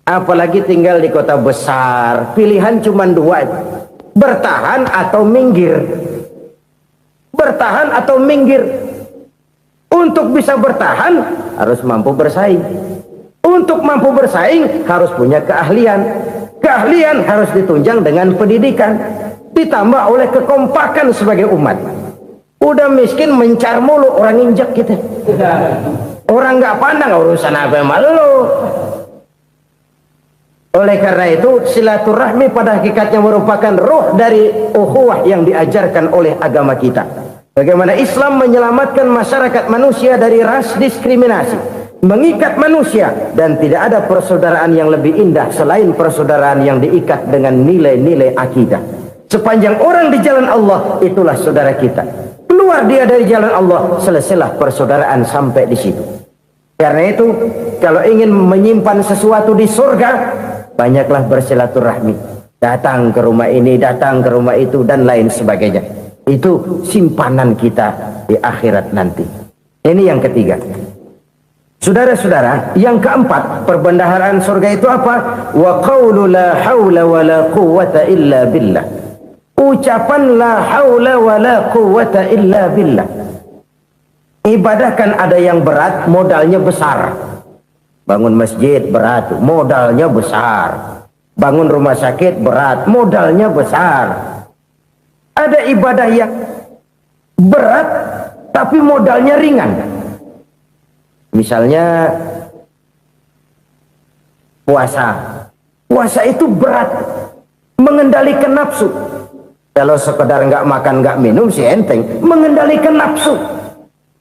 Apalagi tinggal di kota besar, pilihan cuma 2. Bertahan atau minggir. Bertahan atau minggir. Untuk bisa bertahan harus mampu bersaing. Untuk mampu bersaing harus punya keahlian. Keahlian harus ditunjang dengan pendidikan, ditambah oleh kekompakan sebagai umat. Udah miskin mencar mulu, orang injak kita. Orang nggak pandang urusan apa yang malu. Oleh karena itu silaturahmi pada hakikatnya merupakan roh dari ukhuwah yang diajarkan oleh agama kita. Bagaimana Islam menyelamatkan masyarakat manusia dari ras diskriminasi, mengikat manusia, dan tidak ada persaudaraan yang lebih indah selain persaudaraan yang diikat dengan nilai-nilai akidah. Sepanjang orang di jalan Allah, itulah saudara kita. Keluar dia dari jalan Allah, selesailah persaudaraan sampai di situ. Karena itu, kalau ingin menyimpan sesuatu di surga, banyaklah bersilaturahmi. Datang ke rumah ini, datang ke rumah itu, dan lain sebagainya. Itu simpanan kita di akhirat nanti. Ini yang ketiga. Saudara-saudara, yang keempat, perbendaharaan surga itu apa? Wa qawlu la hawla wa la quwwata illa billah. Ucapan la hawla wa la quwwata illa billah. Ibadah kan ada yang berat, modalnya besar. Bangun masjid berat, modalnya besar. Bangun rumah sakit berat, modalnya besar. Ada ibadah yang berat tapi modalnya ringan. Misalnya puasa. Puasa itu berat, mengendalikan nafsu. Kalau sekedar nggak makan nggak minum sih enteng, mengendalikan nafsu.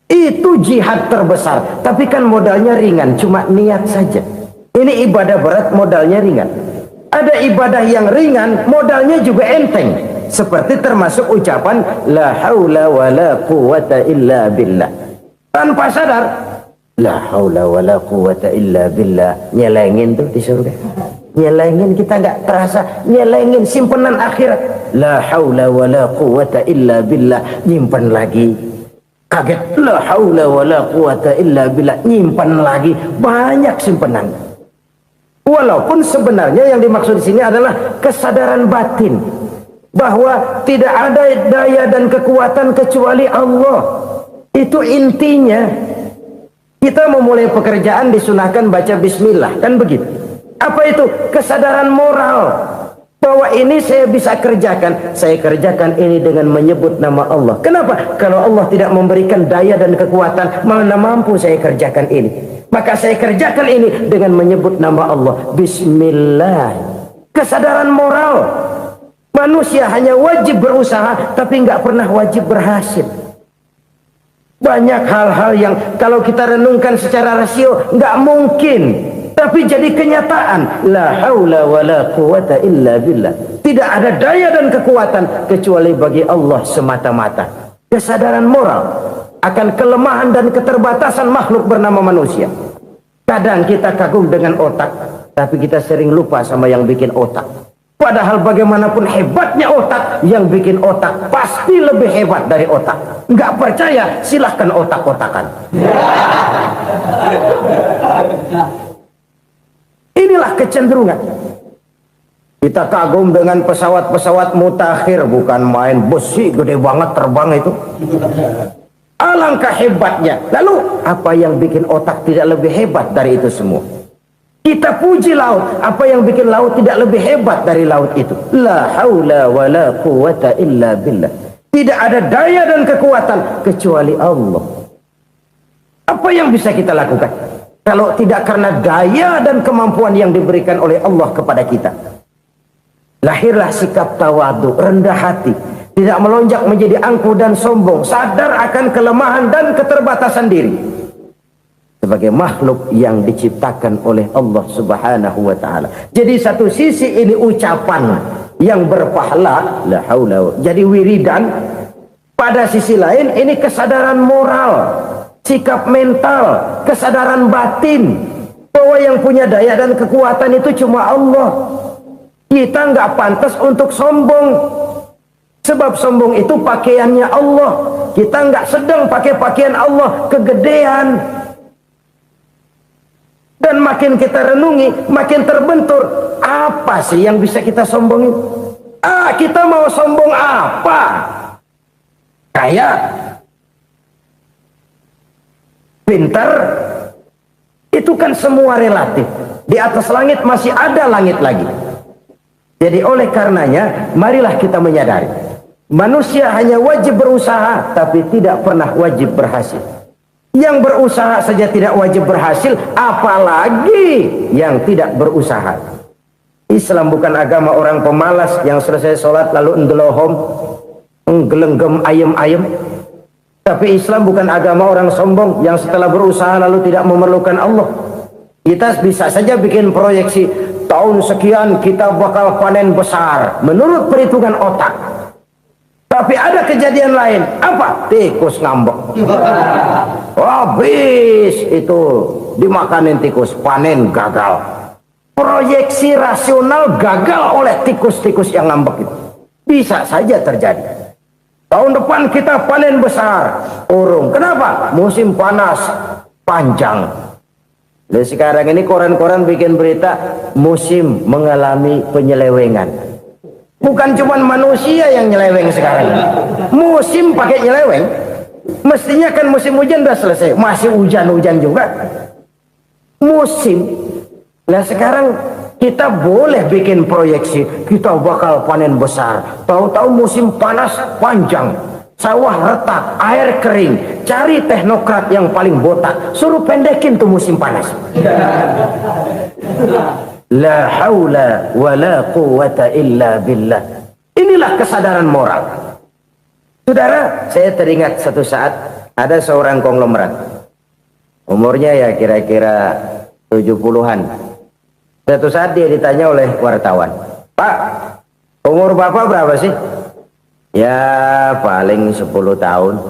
Itu jihad terbesar, tapi kan modalnya ringan, cuma niat saja. Ini ibadah berat, modalnya ringan. Ada ibadah yang ringan, modalnya juga enteng. Seperti termasuk ucapan la haula wa la quwwata illa billah. Tanpa sadar, la haula wa la quwwata illa billah. Nyelengin tuh di surga. Nyelengin, kita nggak terasa, nyelengin simpenan akhirat. La haula wa la quwwata illa billah. Nyimpan lagi. Kaget, la haula wa la quwwata illa billah, nyimpan lagi, banyak simpanan. Walaupun sebenarnya yang dimaksud di sini adalah kesadaran batin bahwa tidak ada daya dan kekuatan kecuali Allah. Itu intinya. Kita memulai pekerjaan disunahkan baca bismillah, kan begitu. Apa itu? Kesadaran moral bahwa ini saya bisa kerjakan, saya kerjakan ini dengan menyebut nama Allah. Kenapa? Kalau Allah tidak memberikan daya dan kekuatan, mana mampu saya kerjakan ini. Maka saya kerjakan ini dengan menyebut nama Allah. Bismillah. Kesadaran moral. Manusia hanya wajib berusaha, tapi nggak pernah wajib berhasil. Banyak hal-hal yang kalau kita renungkan secara rasio nggak mungkin, tapi jadi kenyataan. La haula wala quwata illa billah. Tidak ada daya dan kekuatan kecuali bagi Allah semata-mata. Kesadaran moral akan kelemahan dan keterbatasan makhluk bernama manusia. Kadang kita kagum dengan otak, tapi kita sering lupa sama yang bikin otak. Padahal bagaimanapun hebatnya otak, yang bikin otak pasti lebih hebat dari otak. Nggak percaya, silahkan otak-otakan. Inilah kecenderungan. Kita kagum dengan pesawat-pesawat mutakhir, bukan main, besi gede banget terbang itu. Alangkah hebatnya. Lalu apa yang bikin otak tidak lebih hebat dari itu semua? Kita puji laut, apa yang bikin laut tidak lebih hebat dari laut itu? La haula wala quwata illa billah. Tidak ada daya dan kekuatan kecuali Allah. Apa yang bisa kita lakukan kalau tidak karena daya dan kemampuan yang diberikan oleh Allah kepada kita? Lahirlah sikap tawadu, rendah hati, tidak melonjak menjadi angkuh dan sombong, sadar akan kelemahan dan keterbatasan diri sebagai makhluk yang diciptakan oleh Allah Subhanahu wa taala. Jadi satu sisi ini ucapan yang berpahala, la haula, jadi wiridan. Pada sisi lain ini kesadaran moral, sikap mental, kesadaran batin bahwa yang punya daya dan kekuatan itu cuma Allah. Kita nggak pantas untuk sombong, sebab sombong itu pakaiannya Allah. Kita nggak sedang pakai pakaian Allah, kegedean. Dan makin kita renungi, makin terbentur. Apa sih yang bisa kita sombongin? Kita mau sombong apa? Kaya, pintar, itu kan semua relatif. Di atas langit masih ada langit lagi. Jadi oleh karenanya, marilah kita menyadari, manusia hanya wajib berusaha, tapi tidak pernah wajib berhasil. Yang berusaha saja tidak wajib berhasil, apalagi yang tidak berusaha. Islam bukan agama orang pemalas yang selesai sholat lalu ngelohom, nggelenggem ayem-ayem. Tapi Islam bukan agama orang sombong yang setelah berusaha lalu tidak memerlukan Allah. Kita bisa saja bikin proyeksi, tahun sekian kita bakal panen besar menurut perhitungan otak. Tapi ada kejadian lain. Apa? Tikus ngambek. Habis itu dimakanin tikus, panen gagal. Proyeksi rasional gagal oleh tikus-tikus yang ngambek itu. Bisa saja terjadi. Tahun depan kita panen besar, urung. Kenapa? Musim panas panjang. Dan sekarang ini koran-koran bikin berita musim mengalami penyelewengan. Bukan cuma manusia yang nyeleweng sekarang. Musim pakai nyeleweng. Mestinya kan musim hujan udah selesai, masih hujan-hujan juga. Musim. Nah sekarang kita boleh bikin proyeksi, kita bakal panen besar. Tahu-tahu musim panas panjang, sawah retak, air kering. Cari teknokrat yang paling botak, suruh pendekin tuh musim panas. La haula wala quwata illa billah. Inilah kesadaran moral. Saudara, saya teringat satu saat ada seorang konglomerat. Umurnya ya kira-kira 70-an. Satu saat dia ditanya oleh wartawan, "Pak, umur Bapak berapa sih?" "Ya, paling 10 tahun."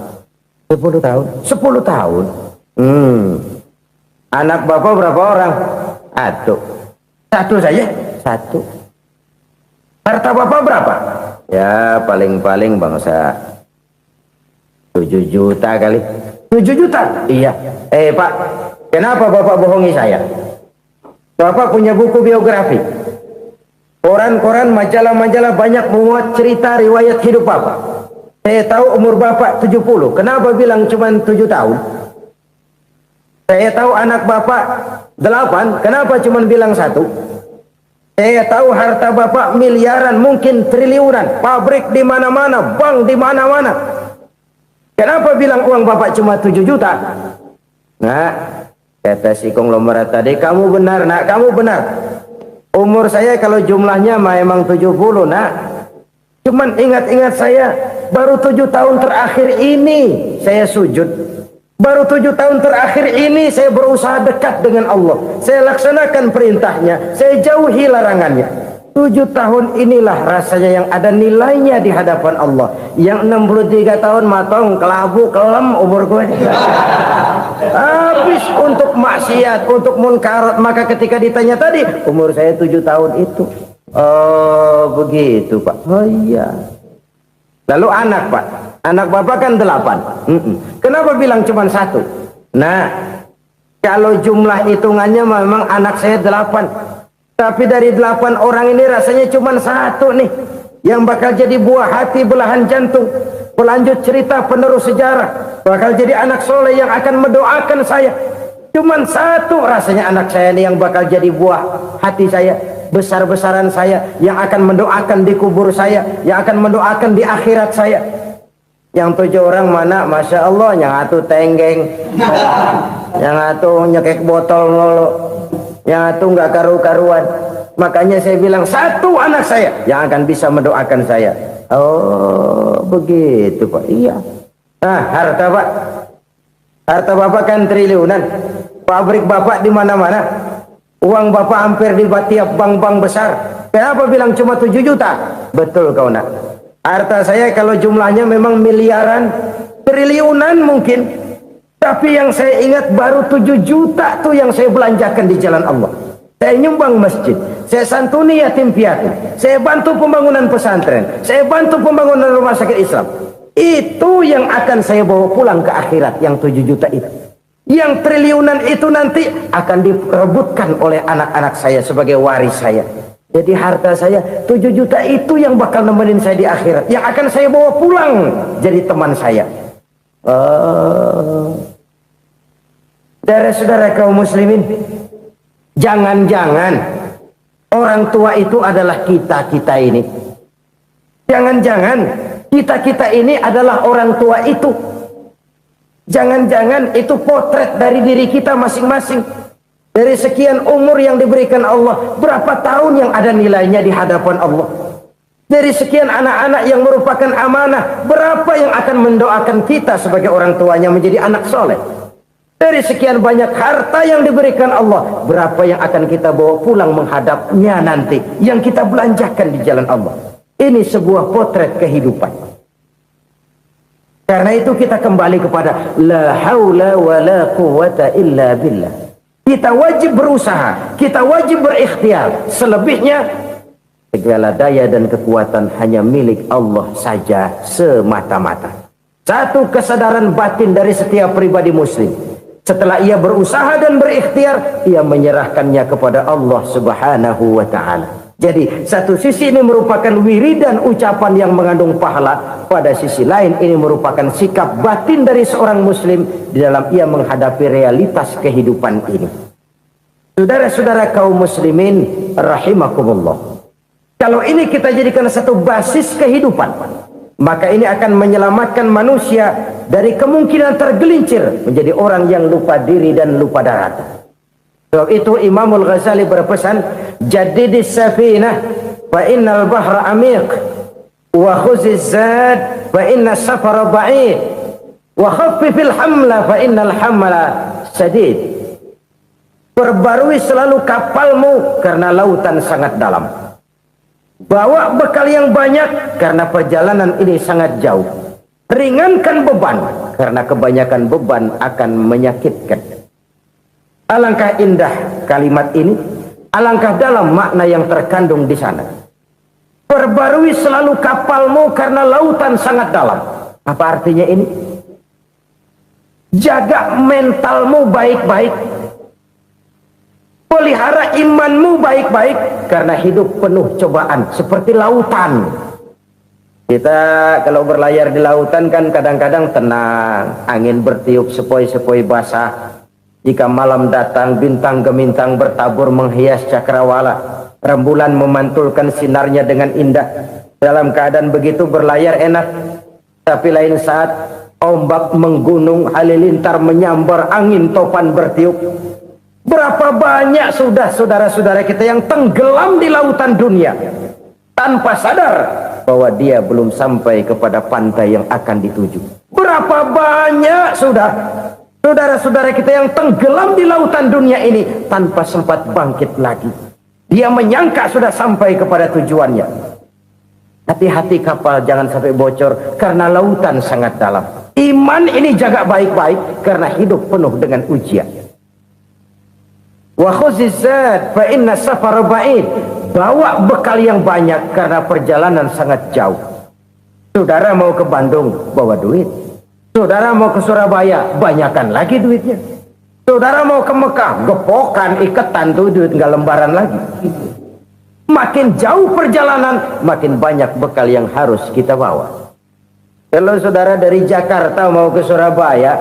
10 tahun? 10 tahun? Anak Bapak berapa orang? Aduh. Satu saja? Satu. Harta Bapak berapa? Ya paling-paling bangsa 7 juta kali. 7 juta? Iya. Pak, kenapa Bapak bohongi saya? Bapak punya buku biografi. Koran-koran, majalah-majalah banyak memuat cerita riwayat hidup Bapak. Saya tahu umur Bapak 70. Kenapa bilang cuma 7 tahun? Saya tahu anak Bapak 8. Kenapa cuma bilang 1? Saya tahu harta bapak miliaran, mungkin triliunan, pabrik di mana-mana, bank di mana-mana. Kenapa bilang uang bapak cuma 7 juta? Nah, kata si konglomerat tadi, kamu benar nak, kamu benar. Umur saya kalau jumlahnya memang 70 nak. Cuman ingat-ingat saya, baru 7 tahun terakhir ini saya sujud. Baru 7 tahun terakhir ini saya berusaha dekat dengan Allah. Saya laksanakan perintahnya, saya jauhi larangannya. 7 tahun inilah rasanya yang ada nilainya di hadapan Allah. Yang 63 tahun matong, kelabu, kelam umur gue. Habis untuk maksiat, untuk munkarat. Maka ketika ditanya tadi, umur saya 7 tahun itu. Oh begitu Pak. Oh iya. Lalu anak Pak, anak bapak kan 8. Kenapa bilang cuma 1? Nah, kalau jumlah hitungannya memang anak saya 8. Tapi dari 8 orang ini rasanya cuma 1 nih yang bakal jadi buah hati, belahan jantung, pelanjut cerita, penerus sejarah, bakal jadi anak soleh yang akan mendoakan saya. Cuma 1 rasanya anak saya nih yang bakal jadi buah hati saya, besar-besaran saya, yang akan mendoakan di kubur saya, yang akan mendoakan di akhirat saya. Yang 7 orang mana? Masya Allah, yang satu tenggeng, yang satu nyekek botol mulu, yang satu nggak karu-karuan. Makanya saya bilang 1 anak saya yang akan bisa mendoakan saya. Oh begitu Pak. Iya. Nah harta Pak, harta bapak kan triliunan, pabrik bapak di mana-mana, uang bapak hampir di tiap bank-bank besar. Kenapa bilang cuma 7 juta? Betul kau nak. Harta saya kalau jumlahnya memang miliaran, triliunan mungkin. Tapi yang saya ingat baru 7 juta tuh yang saya belanjakan di jalan Allah. Saya nyumbang masjid, saya santuni yatim piatu, saya bantu pembangunan pesantren, saya bantu pembangunan rumah sakit Islam. Itu yang akan saya bawa pulang ke akhirat, yang 7 juta itu. Yang triliunan itu nanti akan diperebutkan oleh anak-anak saya sebagai waris saya. Jadi harta saya 7 juta itu yang bakal nemenin saya di akhirat, yang akan saya bawa pulang jadi teman saya. Saudara-saudara kaum muslimin, jangan-jangan orang tua itu adalah kita-kita ini. Jangan-jangan kita-kita ini adalah orang tua itu. Jangan-jangan itu potret dari diri kita masing-masing. Dari sekian umur yang diberikan Allah, berapa tahun yang ada nilainya di hadapan Allah? Dari sekian anak-anak yang merupakan amanah, berapa yang akan mendoakan kita sebagai orang tuanya menjadi anak soleh? Dari sekian banyak harta yang diberikan Allah, berapa yang akan kita bawa pulang menghadapnya nanti, yang kita belanjakan di jalan Allah? Ini sebuah potret kehidupan. Karena itu kita kembali kepada la haula wa la quwwata illa billah. Kita wajib berusaha, kita wajib berikhtiar. Selebihnya segala daya dan kekuatan hanya milik Allah saja semata-mata. Satu kesadaran batin dari setiap pribadi muslim. Setelah ia berusaha dan berikhtiar, ia menyerahkannya kepada Allah Subhanahu wa ta'ala. Jadi satu sisi ini merupakan wiridan ucapan yang mengandung pahala, pada sisi lain ini merupakan sikap batin dari seorang muslim di dalam ia menghadapi realitas kehidupan ini. Saudara-saudara kaum muslimin rahimakumullah, kalau ini kita jadikan satu basis kehidupan, maka ini akan menyelamatkan manusia dari kemungkinan tergelincir menjadi orang yang lupa diri dan lupa darat. Sebab itu Imamul Ghazali berpesan, jadidis safinah fa innal bahra amiq wa khuziz zad fa inna safara ba'id wa khaffifil hamla fa innal hamla sadid. Perbarui selalu kapalmu karena lautan sangat dalam. Bawa bekal yang banyak karena perjalanan ini sangat jauh. Ringankan beban karena kebanyakan beban akan menyakitkan. Alangkah indah kalimat ini, alangkah dalam makna yang terkandung di sana. Perbarui selalu kapalmu karena lautan sangat dalam. Apa artinya ini? Jaga mentalmu baik-baik. Pelihara imanmu baik-baik karena hidup penuh cobaan seperti lautan. Kita kalau berlayar di lautan kan kadang-kadang tenang, angin bertiup sepoi-sepoi basah. Jika malam datang, bintang gemintang bertabur menghias cakrawala. Rembulan memantulkan sinarnya dengan indah. Dalam keadaan begitu berlayar enak. Tapi lain saat ombak menggunung, halilintar menyambar, angin topan bertiup. Berapa banyak sudah saudara-saudara kita yang tenggelam di lautan dunia tanpa sadar bahwa dia belum sampai kepada pantai yang akan dituju. Berapa banyak sudah saudara-saudara kita yang tenggelam di lautan dunia ini tanpa sempat bangkit lagi. Dia menyangka sudah sampai kepada tujuannya. Hati-hati kapal jangan sampai bocor karena lautan sangat dalam. Iman ini jaga baik-baik karena hidup penuh dengan ujian. Wa khuzizat fa inna safara ba'id. Bawa bekal yang banyak karena perjalanan sangat jauh. Saudara mau ke Bandung, bawa duit. Saudara mau ke Surabaya, banyakan lagi duitnya. Saudara mau ke Mekah, gepokan, iketan tuh duit, nggak lembaran lagi. Makin jauh perjalanan, makin banyak bekal yang harus kita bawa. Kalau saudara dari Jakarta mau ke Surabaya,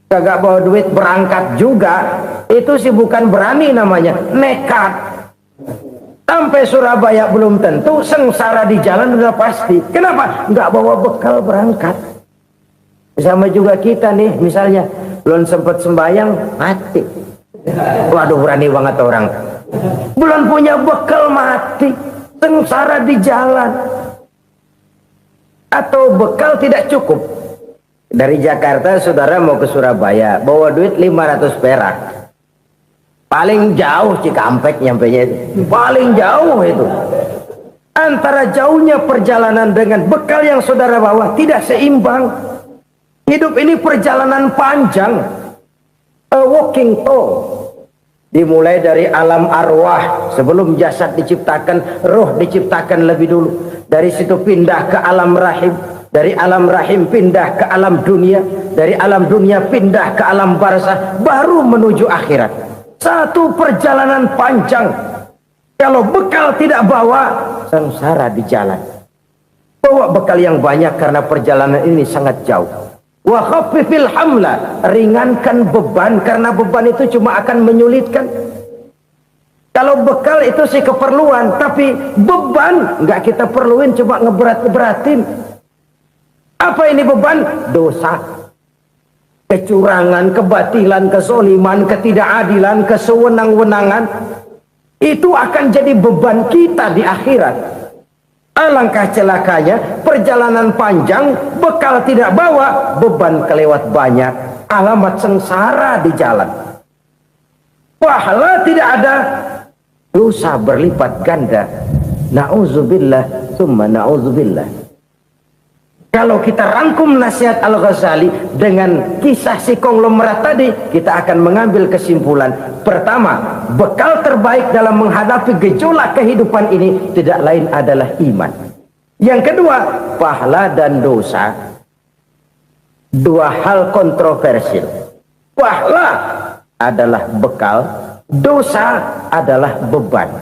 kagak bawa duit berangkat juga, itu sih bukan berani namanya, nekat. Sampai Surabaya belum tentu, sengsara di jalan udah pasti. Kenapa? Nggak bawa bekal berangkat. Sama juga kita nih, misalnya belum sempat sembahyang, mati. Waduh, berani banget orang. Belum punya bekal, mati. Sengsara di jalan. Atau bekal tidak cukup. Dari Jakarta saudara mau ke Surabaya, bawa duit 500 perak. Paling jauh Cikampek nyampenya itu. Paling jauh itu. Antara jauhnya perjalanan dengan bekal yang saudara bawa tidak seimbang. Hidup ini perjalanan panjang. A walking tour. Dimulai dari alam arwah. Sebelum jasad diciptakan, roh diciptakan lebih dulu. Dari situ pindah ke alam rahim. Dari alam rahim pindah ke alam dunia. Dari alam dunia pindah ke alam barzah. Baru menuju akhirat. Satu perjalanan panjang. Kalau bekal tidak bawa, sengsara di jalan. Bawa bekal yang banyak karena perjalanan ini sangat jauh. Wa khaffifil hamla, ringankan beban karena beban itu cuma akan menyulitkan. Kalau bekal itu sih keperluan, tapi beban nggak kita perluin, cuma ngeberat-beratin. Apa ini beban? Dosa, kecurangan, kebatilan, kesoliman, ketidakadilan, kesewenang-wenangan. Itu akan jadi beban kita di akhirat. Alangkah celakanya, perjalanan panjang, bekal tidak bawa, beban kelewat banyak, alamat sengsara di jalan. Pahala tidak ada, dosa berlipat ganda. Na'udzubillah, summa na'udzubillah. Kalau kita rangkum nasihat Al-Ghazali dengan kisah si konglomerat tadi, kita akan mengambil kesimpulan. Pertama, bekal terbaik dalam menghadapi gejolak kehidupan ini tidak lain adalah iman. Yang kedua, pahala dan dosa. Dua hal kontroversial. Pahala adalah bekal, dosa adalah beban.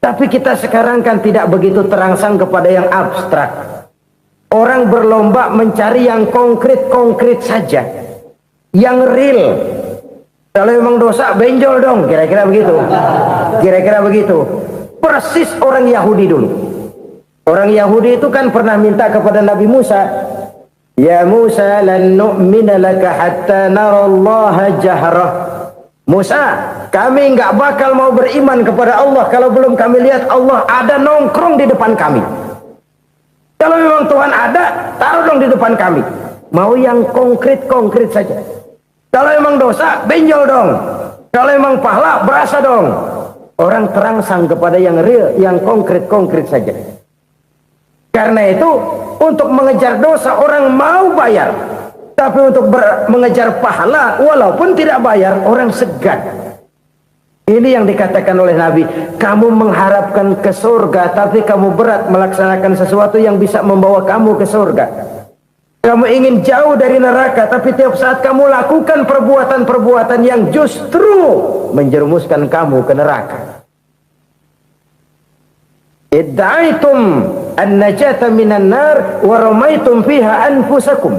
Tapi kita sekarang kan tidak begitu terangsang kepada yang abstrak. Orang berlomba mencari yang konkret-konkret saja. Yang real. Kalau memang dosa, benjol dong. Kira-kira begitu. Kira-kira begitu. Persis orang Yahudi dulu. Orang Yahudi itu kan pernah minta kepada Nabi Musa. Ya Musa, lan nu'mina laka hatta narallaha jahrah. Musa, kami nggak bakal mau beriman kepada Allah kalau belum kami lihat Allah ada nongkrong di depan kami. Kalau memang Tuhan ada, taruh dong di depan kami. Mau yang konkret-konkret saja. Kalau memang dosa, benjol dong. Kalau memang pahala, berasa dong. Orang terangsang kepada yang real, yang konkret-konkret saja. Karena itu, untuk mengejar dosa, orang mau bayar. Tapi untuk mengejar pahala, walaupun tidak bayar, orang segan. Ini yang dikatakan oleh Nabi, kamu mengharapkan ke surga, tapi kamu berat melaksanakan sesuatu yang bisa membawa kamu ke surga. Kamu ingin jauh dari neraka, tapi tiap saat kamu lakukan perbuatan-perbuatan yang justru menjerumuskan kamu ke neraka. Idda'aitum an-najata minan nar wa ramaitum fiha anfusakum.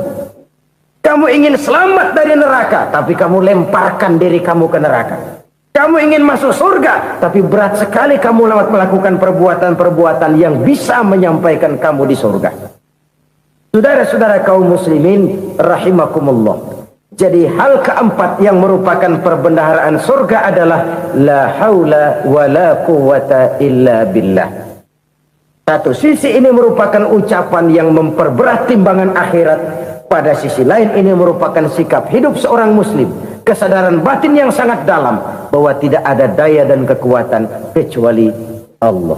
Kamu ingin selamat dari neraka, tapi kamu lemparkan diri kamu ke neraka. Kamu ingin masuk surga, tapi berat sekali kamu melakukan perbuatan-perbuatan yang bisa menyampaikan kamu di surga. Saudara-saudara kaum muslimin rahimakumullah. Jadi hal keempat yang merupakan perbendaharaan surga adalah la haula wa la quwwata illa billah. Satu sisi ini merupakan ucapan yang memperberat timbangan akhirat. Pada sisi lain ini merupakan sikap hidup seorang muslim. Kesadaran batin yang sangat dalam bahwa tidak ada daya dan kekuatan kecuali Allah.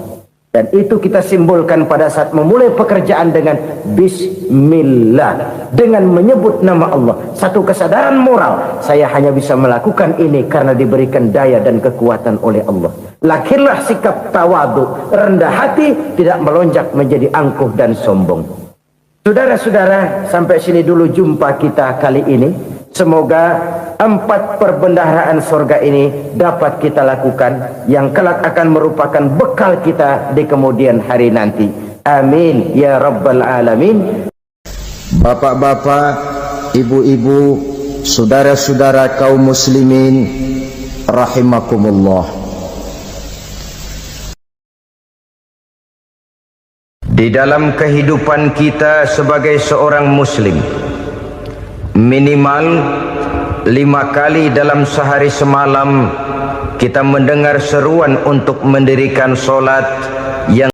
Dan itu kita simbolkan pada saat memulai pekerjaan dengan Bismillah. Dengan menyebut nama Allah. Satu kesadaran moral. Saya hanya bisa melakukan ini karena diberikan daya dan kekuatan oleh Allah. Lahirlah sikap tawadu, rendah hati, tidak melonjak menjadi angkuh dan sombong. Saudara-saudara, sampai sini dulu jumpa kita kali ini. Semoga 4 perbendaharaan surga ini dapat kita lakukan, yang kelak akan merupakan bekal kita di kemudian hari nanti. Amin ya rabbal alamin. Bapak-bapak, ibu-ibu, saudara-saudara kaum muslimin rahimakumullah. Di dalam kehidupan kita sebagai seorang muslim, minimal 5 kali dalam sehari semalam kita mendengar seruan untuk mendirikan solat yang